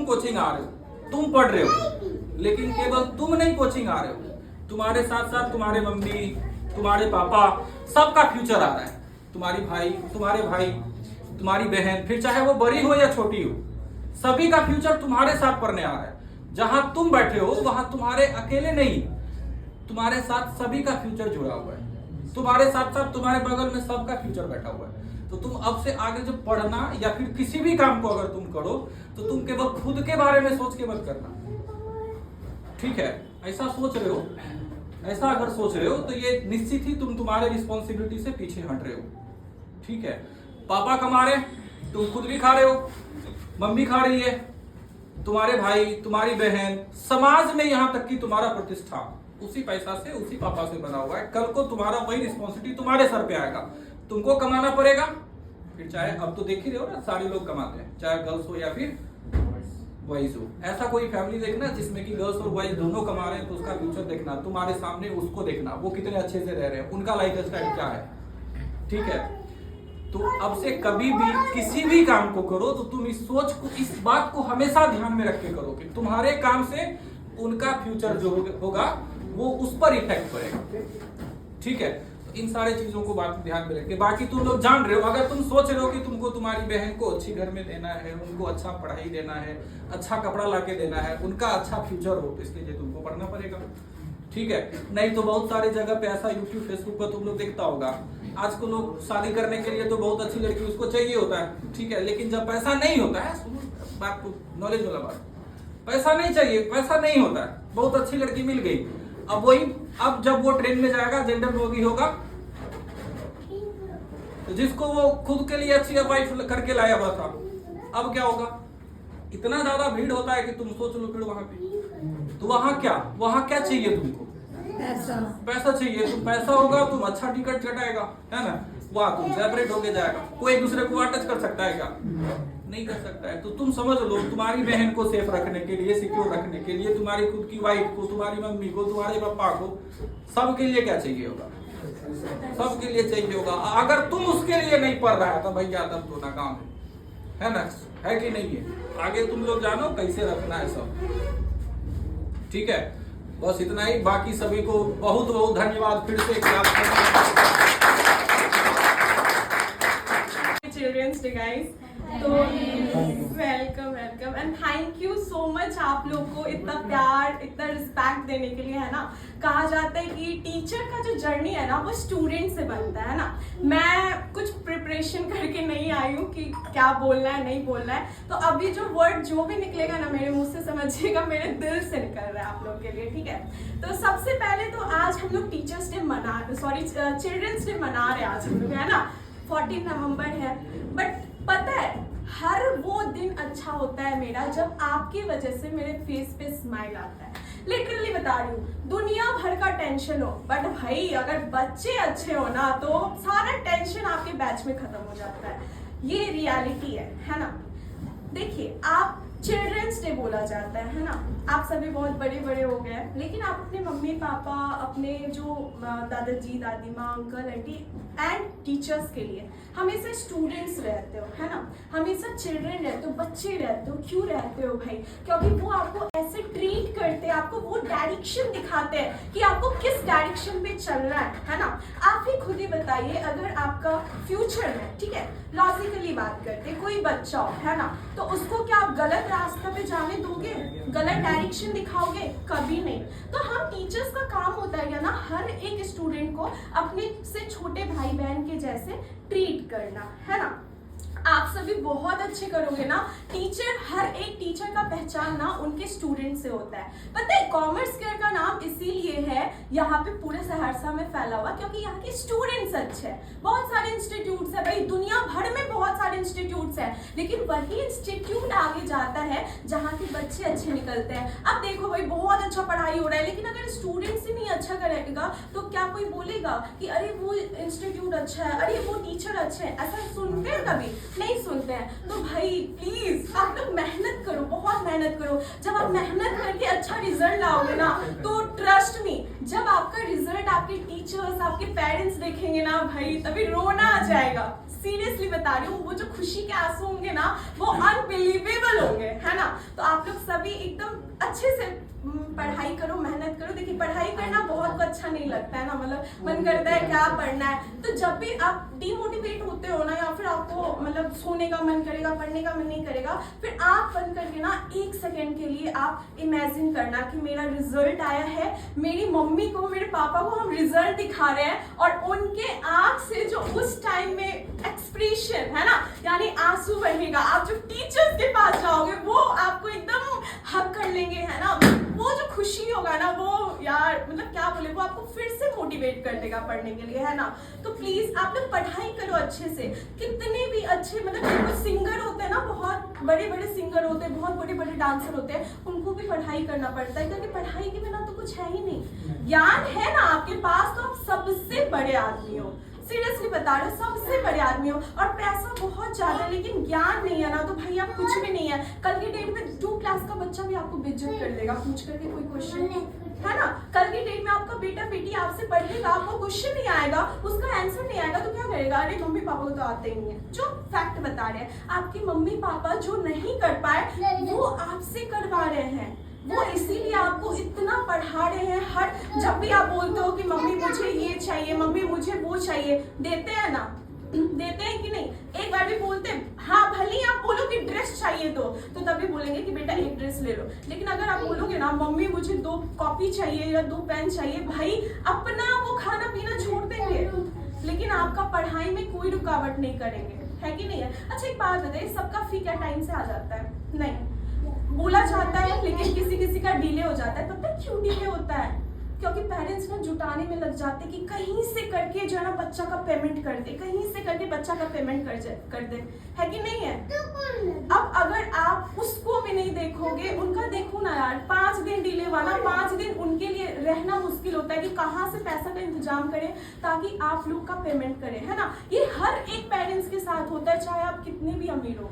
Coaching आ रहे हो, तुम पढ़ रहे हो, लेकिन केवल तुम नहीं कोचिंग आ रहे हो, तुम्हारे साथ साथ तुम्हारे मम्मी, तुम्हारे पापा, सबका फ्यूचर आ रहा है। तुम्हारे भाई, तुम्हारी बहन, फिर चाहे वो बड़ी हो या छोटी हो, सभी का फ्यूचर तुम्हारे साथ पढ़ने आ रहा है। जहां तुम बैठे हो वहां तुम्हारे अकेले नहीं, तुम्हारे साथ सभी का फ्यूचर जुड़ा हुआ है। तुम्हारे साथ साथ तुम्हारे बगल में सबका फ्यूचर बैठा हुआ है। तो तुम अब से आगे जब पढ़ना या फिर किसी भी काम को अगर तुम करो तो तुम केवल खुद के बारे में सोच के मत करना, ठीक है? ऐसा सोच रहे हो, ऐसा अगर सोच रहे हो तो ये निश्चित ही तुम तुम्हारे रिस्पॉन्सिबिलिटी से पीछे हट रहे हो, ठीक है? पापा कमा रहे, तुम खुद भी खा रहे हो, मम्मी खा रही है, तुम्हारे भाई, तुम्हारी बहन, समाज में यहाँ तक कि तुम्हारा प्रतिष्ठा उसी पैसा से, उसी पापा से बना हुआ है। कल को तुम्हारा वही रिस्पॉन्सिबिलिटी तुम्हारे सर पे आएगा, तुमको कमाना पड़ेगा। फिर चाहे अब तो देख ही रहे हो ना, सारे लोग कमाते हैं, चाहे गर्ल्स हो या फिर बॉयज हो। ऐसा कोई फैमिली देखना जिसमें कि गर्ल्स और बॉयज दोनों कमा रहे हैं, तो उसका फ्यूचर देखना, तुम्हारे सामने उसको देखना, वो कितने अच्छे से रह रहे हैं, उनका लाइफ स्टाइल क्या है, ठीक है? तो अब से कभी भी किसी भी काम को करो तो तुम इस सोच को, इस बात को हमेशा ध्यान में रख के करो कि तुम्हारे काम से उनका फ्यूचर जो होगा वो उस पर इफेक्ट पड़ेगा, ठीक है? तो इन सारे चीजों को बात ध्यान में रख के, बाकी तुम लोग जान रहे हो, अगर तुम सोच रहे हो कि तुमको तुम्हारी बहन को अच्छी घर में देना है, उनको अच्छा पढ़ाई देना है, अच्छा कपड़ा लाके देना है, उनका अच्छा फ्यूचर हो, तो इसके लिए तुमको पढ़ना पड़ेगा, ठीक है? नहीं तो बहुत सारे जगह पे ऐसा यूट्यूब फेसबुक पर तुम लोग देखता होगा, आज को लोग शादी करने के लिए तो बहुत अच्छी लड़की उसको चाहिए होता है, ठीक है? लेकिन जब पैसा नहीं होता है, बात को नॉलेज वाला बात, पैसा नहीं चाहिए, पैसा नहीं होता है, बहुत अच्छी लड़की मिल गई, अब जब वो ट्रेन में जाएगा, जनरल बोगी होगा, तो जिसको वो खुद के लिए अच्छी वाइफ करके लाया हुआ था, अब क्या होगा? इतना ज्यादा भीड़ होता है कि तुम सोच लो फिर वहां पे, तो वहां क्या चाहिए तुमको? पैसा चाहिए। तुम पैसा होगा, तुम अच्छा टिकट कटाएगा, है ना? वहां तुम सेपरेट होके जाएगा, कोई एक दूसरे को टच कर सकता है क्या? नहीं कर सकता है। तो तुम समझ लो, तुम्हारी बहन को सेफ रखने के लिए, सिक्योर रखने के लिए, तुम्हारी खुद की वाइफ को, तुम्हारी मम्मी को, तुम्हारे पापा को, सबके लिए क्या चाहिए होगा? सबके लिए चाहिए होगा। अगर तुम उसके लिए नहीं पढ़ रहा है तो भैया तब तो नाकाम है ना? है कि नहीं है? आगे तुम लोग जानो कैसे रखना है सब, ठीक है? बस इतना ही। बाकी सभी को बहुत बहुत धन्यवाद फिर से। चिल्ड्रंस डे गाइस, तो welcome and thank you so much आप लोग को इतना प्यार, इतना रिस्पेक्ट देने के लिए, है ना? कहा जाता है कि टीचर का जो जर्नी है ना वो स्टूडेंट से बनता है ना। मैं कुछ प्रिपरेशन करके नहीं आई हूँ कि क्या बोलना है नहीं बोलना है, तो अभी जो वर्ड जो भी निकलेगा ना मेरे मुंह से, समझिएगा मेरे दिल से निकल रहा है आप लोग के लिए, ठीक है? तो सबसे पहले तो आज हम लोग टीचर्स डे चिल्ड्रंस डे मना रहे हैं आज हम लोग, है ना? 14 नवंबर है, बट पता है हर वो दिन अच्छा होता है मेरा जब आपकी वजह से मेरे फेस पे स्माइल आता है। लिटरली बता रही हूँ, दुनिया भर का टेंशन हो, बट भाई अगर बच्चे अच्छे हो ना तो सारा टेंशन आपके बैच में खत्म हो जाता है। ये रियलिटी है ना? देखिए, आप चिल्ड्रंस डे बोला जाता है ना। आप सभी बहुत बड़े बड़े हो गए हैं, लेकिन आप अपने मम्मी पापा, अपने जो दादाजी दादी माँ, अंकल आंटी एंड टीचर्स के लिए हमेशा स्टूडेंट्स रहते हो, है ना, हमेशा चिल्ड्रन रहते हो, बच्चे रहते हो। क्यों रहते हो भाई? क्योंकि वो आपको ऐसे ट्रीट करते हैं, आपको वो डायरेक्शन दिखाते हैं कि आपको किस डायरेक्शन पे चलना है ना। आप ही खुद ही बताइए, अगर आपका फ्यूचर में, ठीक है, लॉजिकली बात करते, कोई बच्चा हो, है ना, तो उसको क्या आप गलत रास्ता पे जाने दोगे? गलत डायरेक्शन दिखाओगे? कभी नहीं। तो हम टीचर्स का काम होता है ना, हर एक स्टूडेंट को अपने से छोटे भाई बहन के जैसे ट्रीट करना, है ना। आप सभी बहुत अच्छे करोगे ना। टीचर, हर एक टीचर का पहचान ना उनके स्टूडेंट से होता है। पता है, कॉमर्स केयर का नाम इसीलिए है यहाँ पे पूरे सहरसा में फैला हुआ, क्योंकि यहाँ के स्टूडेंट्स अच्छे हैं। बहुत सारे इंस्टीट्यूट्स है भाई, दुनिया भर में बहुत सारे इंस्टीट्यूट्स हैं, लेकिन वही इंस्टीट्यूट आगे जाता है जहाँ के बच्चे अच्छे निकलते हैं। अब देखो भाई, बहुत अच्छा पढ़ाई हो रहा है, लेकिन अगर स्टूडेंट्स ही नहीं अच्छा करेगा तो क्या कोई बोलेगा कि अरे वो इंस्टीट्यूट अच्छा है, अरे वो टीचर अच्छे हैं? ऐसा सुनते हैं कभी? नहीं सुनते हैं। तो भाई प्लीज आप लोग मेहनत करो, बहुत मेहनत करो। जब आप मेहनत करके अच्छा रिजल्ट लाओगे ना, तो ट्रस्ट मी, जब आपका रिजल्ट आपके टीचर्स, आपके पेरेंट्स देखेंगे ना भाई, तभी रोना आ जाएगा। सीरियसली बता रही हूँ, वो जो खुशी के आंसू होंगे ना, वो अनबिलीवेबल होंगे, है ना। तो आप लोग सभी एकदम अच्छे से पढ़ाई करो, मेहनत करो। देखिए, पढ़ाई करना बहुत को अच्छा नहीं लगता है ना, मतलब मन करता है क्या पढ़ना है। तो जब भी आप डिमोटिवेट होते हो ना, या फिर आपको मतलब सोने का मन करेगा, पढ़ने का मन नहीं करेगा, फिर आंख बंद करके ना 1 सेकेंड के लिए आप इमेजिन करना कि मेरा रिजल्ट आया है, मेरी मम्मी को, मेरे पापा को हम रिजल्ट दिखा रहे हैं, और उनके आंख से जो उस टाइम में एक्सप्रेशन है ना, यानी आंसू बहेगा। आप जो टीचर्स के पास जाओगे, वो आपको एकदम हक कर लेंगे, है ना। वो जो खुशी होगा ना, वो यार मतलब क्या बोले, वो आपको फिर से मोटिवेट कर देगा पढ़ने के लिए, है ना। तो प्लीज आप लोग पढ़ाई करो अच्छे से। कितने भी अच्छे मतलब कुछ सिंगर होते हैं ना, बहुत बड़े बड़े सिंगर होते हैं, बहुत बड़े बड़े डांसर होते हैं, उनको भी पढ़ाई करना पड़ता है, क्योंकि पढ़ाई के बिना तो कुछ है ही नहीं। ज्ञान है ना आपके पास, तो आप सबसे बड़े आदमी हो। सीरियसली बता रहे हो, सबसे बड़े आदमी हो। और पैसा बहुत ज्यादा, लेकिन ज्ञान नहीं है ना, तो भाई आप कुछ भी नहीं है। कल के डेट में 2 क्लास का बच्चा भी आपको बेइज्जत कर देगा पूछ करके कोई क्वेश्चन, है ना। कल के डेट में आपका बेटा बेटी आपसे पढ़ेगा, आपको क्वेश्चन नहीं आएगा, उसका आंसर नहीं आएगा, तो क्या करेगा? अरे मम्मी पापा को तो आते ही नहीं है। जो फैक्ट बता रहे हैं, आपके मम्मी पापा जो नहीं कर पाए, वो आपसे करवा रहे हैं। वो इसीलिए आपको इतना पढ़ा रहे हैं। हर जब भी आप बोलते हो कि मम्मी मुझे ये चाहिए, मम्मी मुझे वो चाहिए, देते हैं ना? देते हैं कि नहीं? एक बार भी बोलते हैं? हाँ, भले ही आप बोलो कि ड्रेस चाहिए तो तभी बोलेंगे कि बेटा 1 ड्रेस ले लो। लेकिन अगर आप बोलोगे ना मम्मी मुझे 2 कॉपी चाहिए या 2 पेन चाहिए, भाई अपना वो खाना पीना छोड़ देंगे, लेकिन आपका पढ़ाई में कोई रुकावट नहीं करेंगे, है कि नहीं है। अच्छा एक बात बताइए, सबका फी क्या टाइम से आ जाता है? नहीं, बोला जाता है, लेकिन किसी किसी का डिले हो जाता है। पता है क्यों डिले होता है? क्योंकि पेरेंट्स ना जुटाने में लग जाते कि कहीं से करके जो है ना बच्चा का पेमेंट कर दे, कहीं से करके बच्चा का पेमेंट कर दे, है कि नहीं है। अब अगर आप उसको भी नहीं देखोगे, उनका देखो ना यार, 5 दिन डिले हुआ ना, 5 दिन उनके लिए रहना मुश्किल होता है कि कहाँ से पैसा का इंतजाम करें ताकि आप लोग का पेमेंट करें, है ना। ये हर एक पेरेंट्स के साथ होता है, चाहे आप कितने भी अमीर हो,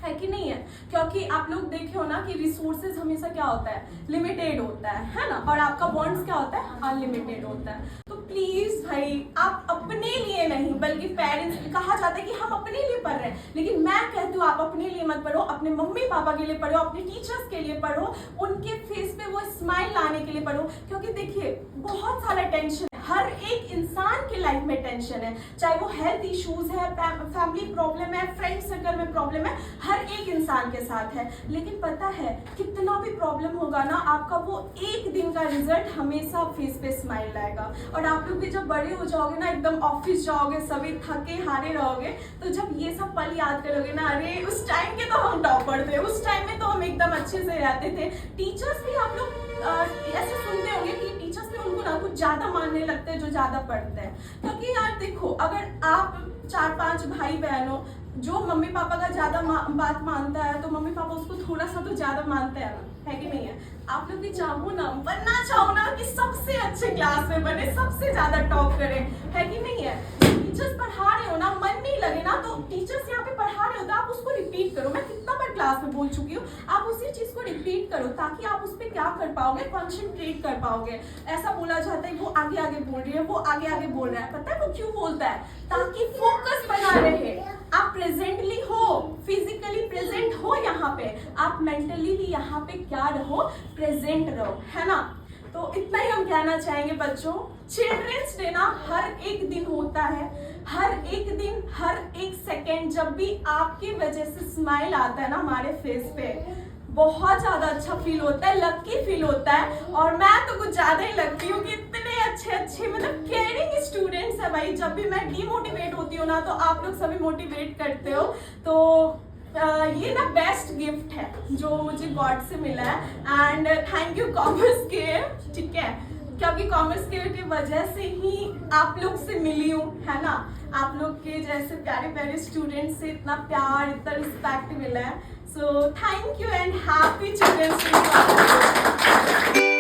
है कि नहीं है। क्योंकि आप लोग देखे हो ना कि रिसोर्सेज हमेशा क्या होता है? लिमिटेड होता है ना। और आपका बॉन्ड्स क्या होता है? अनलिमिटेड होता है। तो प्लीज भाई, आप अपने लिए नहीं बल्कि पेरेंट्स, कहा जाता है कि हम अपने लिए पढ़ रहे हैं, लेकिन मैं कहती हूँ आप अपने लिए मत पढ़ो, अपने मम्मी पापा के लिए पढ़ो, अपने टीचर्स के लिए पढ़ो, उनके फेस पे वो स्माइल लाने के लिए पढ़ो। क्योंकि देखिए, बहुत सारा टेंशन, हर एक इंसान के लाइफ में टेंशन है, चाहे वो हेल्थ इश्यूज है, फैमिली प्रॉब्लम है, फ्रेंड सर्कल में प्रॉब्लम है, हर एक इंसान के साथ है। लेकिन पता है, कितना भी प्रॉब्लम होगा ना, आपका वो 1 दिन का रिजल्ट हमेशा फेस पे स्माइल लाएगा। और आप लोग भी जब बड़े हो जाओगे ना, एकदम ऑफिस जाओगे, सभी थके हारे रहोगे, तो जब ये सब पल याद करोगे ना, अरे उस टाइम के तो हम टॉपर थे, उस टाइम में तो हम एकदम अच्छे से रहते थे। टीचर्स भी आप लोग ऐसे सुनते होंगे कि टीचर्स भी उनको ना कुछ ज्यादा मानने लगते हैं जो ज्यादा पढ़ते हैं। क्योंकि यार देखो, अगर आप 4-5 भाई बहन हो, जो मम्मी पापा का ज्यादा बात मानता है, तो मम्मी पापा उसको थोड़ा सा तो ज्यादा मानते हैं ना, है कि नहीं है। आप लोग भी चाहो ना, बनना चाहो ना कि सबसे अच्छे क्लास में बने, सबसे ज्यादा टॉप करें, है कि नहीं है। टीचर्स पढ़ा रहे हो ना, मन नहीं लगे ना, ना, तो टीचर्स यहाँ पे पढ़ा रहे होते हैं, आप उसको रिपीट करो। मैं कितना बार क्लास में बोल चुकी हूँ, आप उसी चीज को रिपीट करो ताकि आप उस पर क्या कर पाओगे, कॉन्सेंट्रेट कर पाओगे। ऐसा बोला जाता है वो आगे आगे बोल रही है, वो आगे आगे बोल रहा है, पता है वो क्यों बोलता है? ताकि फोकस बना रहे, आप प्रेजेंटली हो, फिजिकली प्रेजेंट हो यहाँ पे, आप मेंटली भी यहाँ पे क्या रहो, प्रेजेंट रहो, है ना। तो इतना ही हम कहना चाहेंगे बच्चों। चिल्ड्रंस डे ना हर एक दिन होता है, हर एक दिन, हर एक सेकेंड जब भी आपकी वजह से स्माइल आता है ना हमारे फेस पे, बहुत ज्यादा अच्छा फील होता है, लकी फील होता है। और मैं तो कुछ ज्यादा ही लगती हूँ कि इतने अच्छे अच्छे मतलब केयरिंग स्टूडेंट्स है भाई। जब भी मैं डिमोटिवेट होती हूँ ना, तो आप लोग सभी मोटिवेट करते हो। तो ये ना बेस्ट गिफ्ट है जो मुझे गॉड से मिला है। And thank you commerce care, ठीक है, क्योंकि कॉमर्स केयर की वजह से ही आप लोग से मिली हूँ, है ना। आप लोग के जैसे प्यारे प्यारे स्टूडेंट्स से इतना प्यार, इतना रिस्पेक्ट मिला है। So thank you and happy children's day.